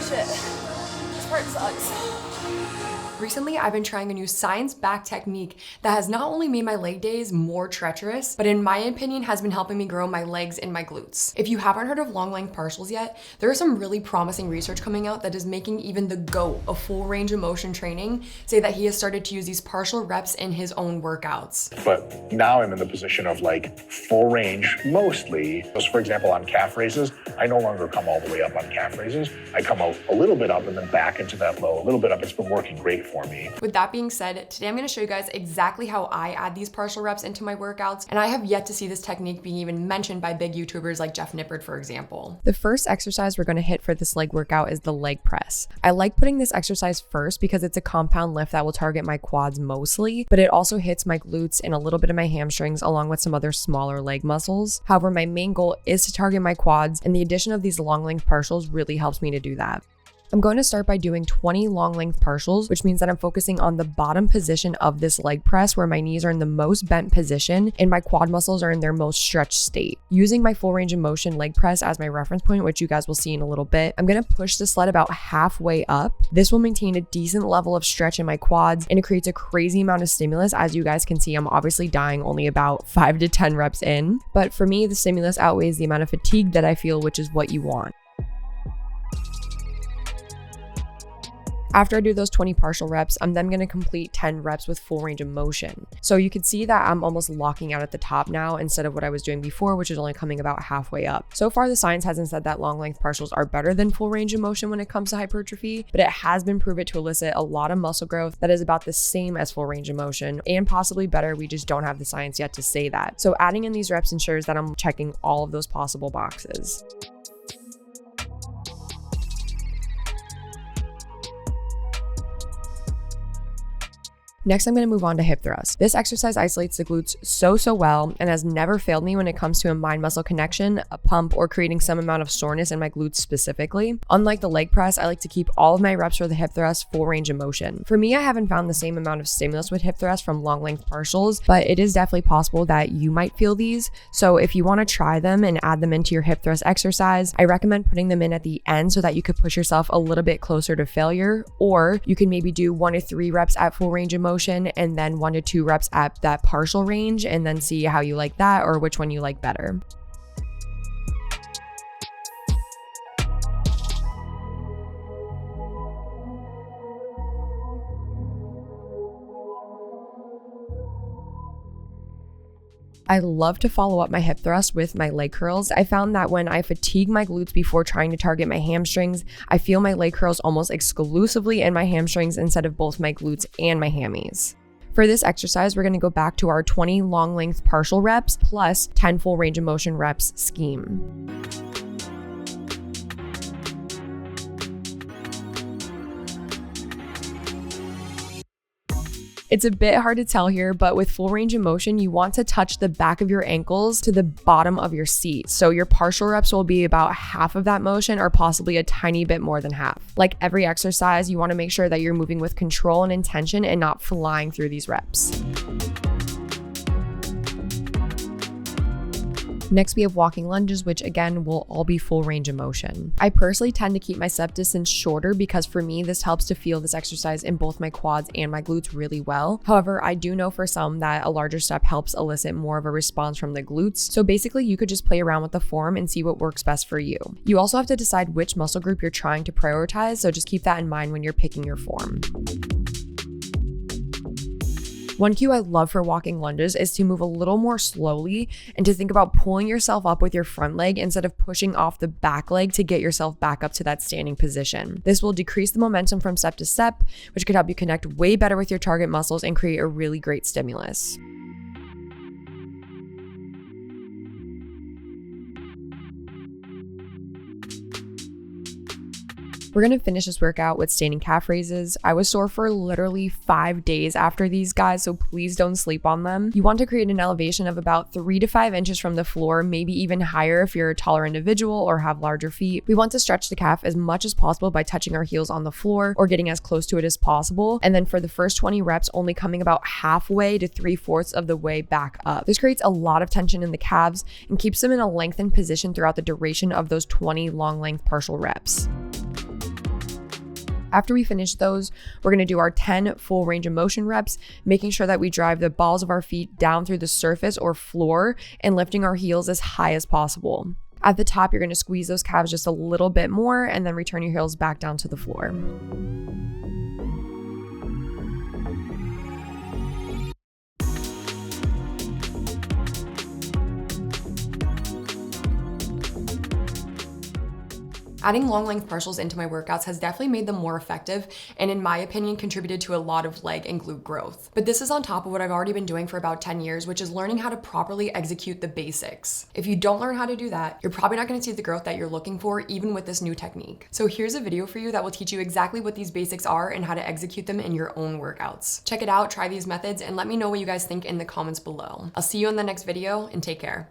shit. This part sucks. Recently, I've been trying a new science-backed technique that has not only made my leg days more treacherous, but in my opinion has been helping me grow my legs and my glutes. If you haven't heard of long length partials yet, there is some really promising research coming out that is making even the GOAT of full range of motion training say that he has started to use these partial reps in his own workouts. But now I'm in the position of like full range mostly. So for example, on calf raises, I no longer come all the way up on calf raises. I come out a little bit up and then back into that low, a little bit up. It's been working great for me. With that being said, today I'm going to show you guys exactly how I add these partial reps into my workouts, and I have yet to see this technique being even mentioned by big YouTubers like Jeff Nippard, for example. The first exercise we're going to hit for this leg workout is the leg press. I like putting this exercise first because it's a compound lift that will target my quads mostly, but it also hits my glutes and a little bit of my hamstrings along with some other smaller leg muscles. However, my main goal is to target my quads, and the addition of these long length partials really helps me to do that. I'm going to start by doing 20 long length partials, which means that I'm focusing on the bottom position of this leg press where my knees are in the most bent position and my quad muscles are in their most stretched state. Using my full range of motion leg press as my reference point, which you guys will see in a little bit, I'm going to push the sled about halfway up. This will maintain a decent level of stretch in my quads and it creates a crazy amount of stimulus. As you guys can see, I'm obviously dying only about 5 to 10 reps in, but for me, the stimulus outweighs the amount of fatigue that I feel, which is what you want. After I do those 20 partial reps, I'm then going to complete 10 reps with full range of motion. So you can see that I'm almost locking out at the top now instead of what I was doing before, which is only coming about halfway up. So far, the science hasn't said that long length partials are better than full range of motion when it comes to hypertrophy, but it has been proven to elicit a lot of muscle growth that is about the same as full range of motion and possibly better. We just don't have the science yet to say that. So adding in these reps ensures that I'm checking all of those possible boxes. Next, I'm going to move on to hip thrust. This exercise isolates the glutes so well and has never failed me when it comes to a mind muscle connection, a pump, or creating some amount of soreness in my glutes specifically. Unlike the leg press, I like to keep all of my reps for the hip thrust full range of motion. For me, I haven't found the same amount of stimulus with hip thrust from long length partials, but it is definitely possible that you might feel these. So if you want to try them and add them into your hip thrust exercise, I recommend putting them in at the end so that you could push yourself a little bit closer to failure, or you can maybe do 1 to 3 reps at full range of motion and then 1 to 2 reps at that partial range and then see how you like that or which one you like better. I love to follow up my hip thrust with my leg curls. I found that when I fatigue my glutes before trying to target my hamstrings, I feel my leg curls almost exclusively in my hamstrings instead of both my glutes and my hammies. For this exercise, we're going to go back to our 20 long length partial reps plus 10 full range of motion reps scheme. It's a bit hard to tell here, but with full range of motion, you want to touch the back of your ankles to the bottom of your seat. So your partial reps will be about half of that motion or possibly a tiny bit more than half. Like every exercise, you want to make sure that you're moving with control and intention and not flying through these reps. Next, we have walking lunges, which again will all be full range of motion. I personally tend to keep my step distance shorter because for me, this helps to feel this exercise in both my quads and my glutes really well. However, I do know for some that a larger step helps elicit more of a response from the glutes. So basically, you could just play around with the form and see what works best for you. You also have to decide which muscle group you're trying to prioritize, so just keep that in mind when you're picking your form. One cue I love for walking lunges is to move a little more slowly and to think about pulling yourself up with your front leg instead of pushing off the back leg to get yourself back up to that standing position. This will decrease the momentum from step to step, which could help you connect way better with your target muscles and create a really great stimulus. We're going to finish this workout with standing calf raises. I was sore for literally 5 days after these guys, so please don't sleep on them. You want to create an elevation of about 3 to 5 inches from the floor, maybe even higher if you're a taller individual or have larger feet. We want to stretch the calf as much as possible by touching our heels on the floor or getting as close to it as possible. And then for the first 20 reps, only coming about halfway to 3/4 of the way back up. This creates a lot of tension in the calves and keeps them in a lengthened position throughout the duration of those 20 long length partial reps. After we finish those, we're gonna do our 10 full range of motion reps, making sure that we drive the balls of our feet down through the surface or floor and lifting our heels as high as possible. At the top, you're gonna squeeze those calves just a little bit more and then return your heels back down to the floor. Adding long length partials into my workouts has definitely made them more effective and in my opinion contributed to a lot of leg and glute growth. But this is on top of what I've already been doing for about 10 years, which is learning how to properly execute the basics. If you don't learn how to do that, you're probably not gonna see the growth that you're looking for even with this new technique. So here's a video for you that will teach you exactly what these basics are and how to execute them in your own workouts. Check it out, try these methods, and let me know what you guys think in the comments below. I'll see you in the next video and take care.